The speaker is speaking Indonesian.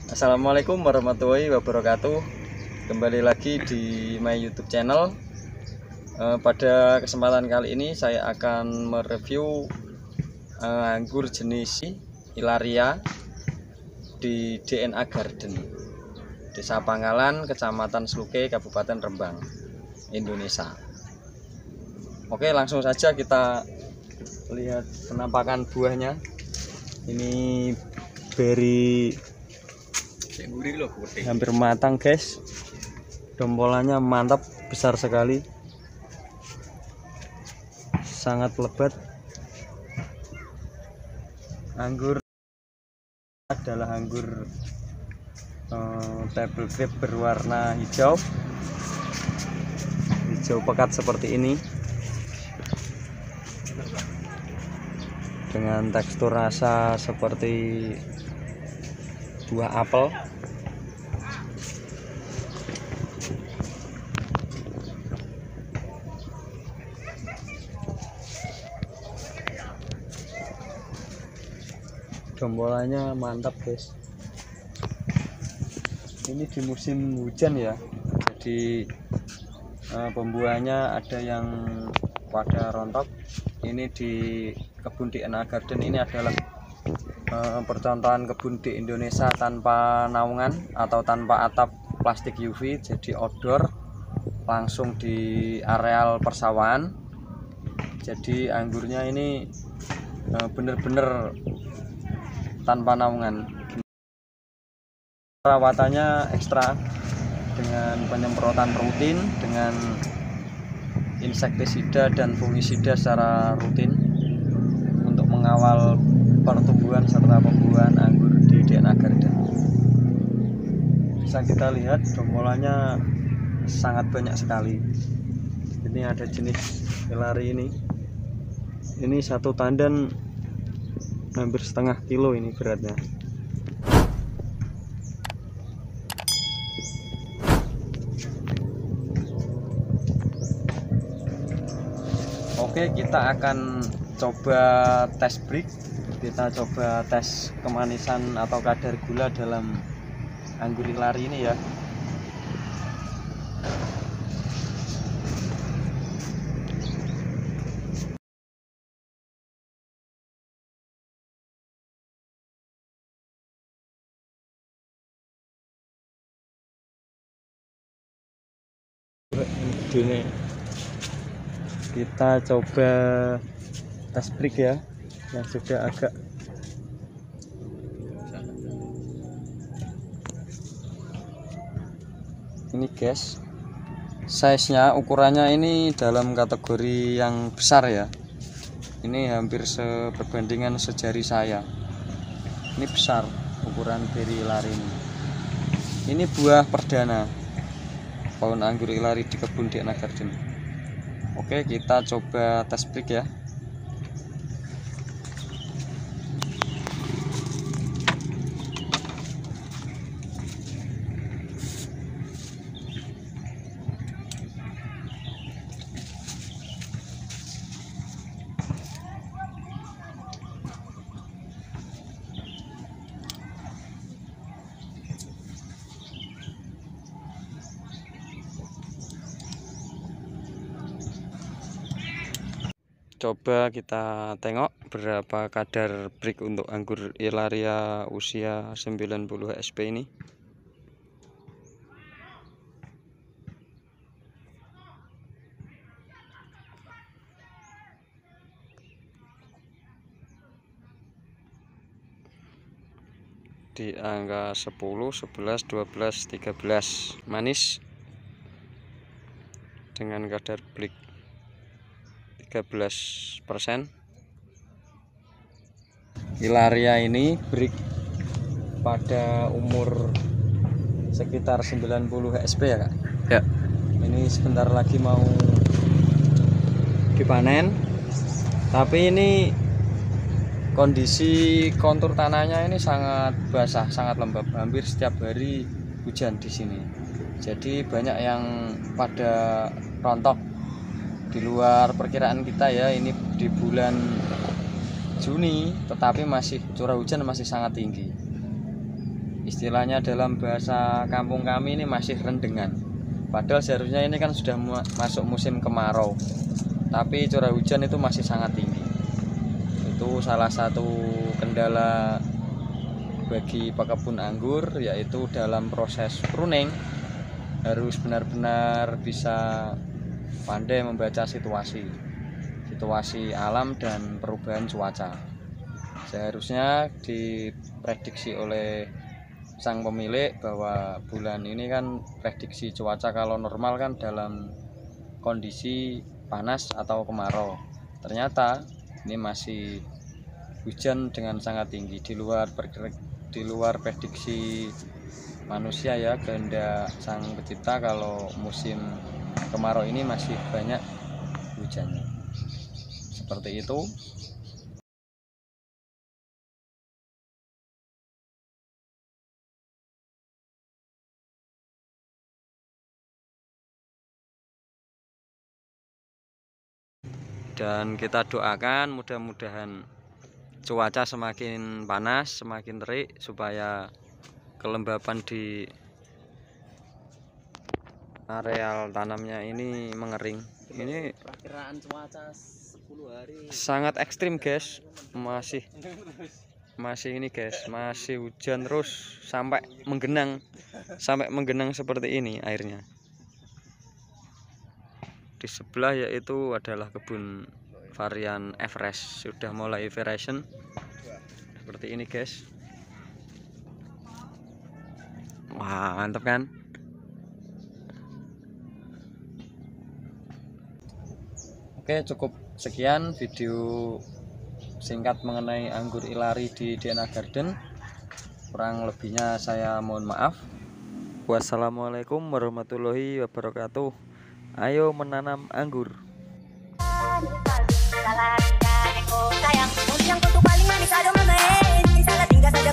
Assalamualaikum warahmatullahi wabarakatuh. Kembali lagi di my YouTube channel. Pada kesempatan kali ini saya akan mereview anggur jenis Ilaria di DNA Garden, Desa Pangalan, Kecamatan Sluke, Kabupaten Rembang, Indonesia. Oke, langsung saja kita lihat penampakan buahnya. Ini beri hampir matang, guys. Dompolannya mantap, besar sekali, sangat lebat. Anggur adalah anggur table grape berwarna hijau pekat seperti ini, dengan tekstur rasa seperti buah apel. Dombolannya mantap, guys. Ini di musim hujan ya, jadi pembuahannya ada yang pada rontok. Ini di kebun DNA Garden ini adalah percontohan kebun di Indonesia tanpa naungan atau tanpa atap plastik UV, jadi outdoor, langsung di areal persawahan. Jadi anggurnya ini bener-bener tanpa naungan. Perawatannya ekstra dengan penyemprotan rutin dengan insektisida dan fungisida secara rutin untuk mengawal pertumbuhan serta pembuahan anggur di DNA Garden. Bisa kita lihat dompolannya sangat banyak sekali. Ini ada jenis Ilaria ini satu tandan hampir setengah kilo ini beratnya. Oke, kita akan coba tes break. Kita coba tes kemanisan atau kadar gula dalam anggur Ilaria ini ya. Kita coba tes break ya, yang sudah agak ini, guys. Size-nya, ukurannya ini dalam kategori yang besar ya. Ini hampir seperbandingan sejari saya. Ini besar ukuran beri Ilaria ini. Ini buah perdana pohon anggur Ilaria di kebun DNA Garden. Oke, kita coba tes break ya. Coba kita tengok berapa kadar break untuk anggur Ilaria usia 90 HP ini. Di angka 10, 11, 12, 13, manis dengan kadar break 13%. Ilaria ini break pada umur sekitar 90 HP ya Kak? Ya. Ini sebentar lagi mau dipanen, tapi ini kondisi kontur tanahnya ini sangat basah, sangat lembab, hampir setiap hari hujan di sini. Jadi banyak yang pada rontok di luar perkiraan kita ya, ini di bulan Juni, tetapi masih curah hujan masih sangat tinggi. Istilahnya dalam bahasa kampung kami ini masih rendengan. Padahal seharusnya ini kan sudah masuk musim kemarau, tapi curah hujan itu masih sangat tinggi. Itu salah satu kendala bagi pekebun anggur, yaitu dalam proses pruning harus benar-benar bisa pandai membaca situasi alam dan perubahan cuaca. Seharusnya diprediksi oleh sang pemilik bahwa bulan ini kan prediksi cuaca kalau normal kan dalam kondisi panas atau kemarau. Ternyata ini masih hujan dengan sangat tinggi, di luar prediksi manusia ya, kehendak sang pencipta kalau musim kemarau ini masih banyak hujannya. Seperti itu. Dan kita doakan mudah-mudahan cuaca semakin panas, semakin terik, supaya kelembapan di areal tanamnya ini mengering. Ini Perkiraan cuaca 10 hari sangat ekstrim guys, masih ini guys, masih hujan terus sampai menggenang seperti ini airnya. Di sebelah yaitu adalah kebun varian Everest, sudah mulai variation seperti ini guys. Wah, mantap kan? Oke, cukup sekian video singkat mengenai anggur Ilari di DNA Garden. Kurang lebihnya saya mohon maaf. Wassalamualaikum warahmatullahi wabarakatuh. Ayo menanam anggur. Sayang, yang paling manis ada mama, tinggal saja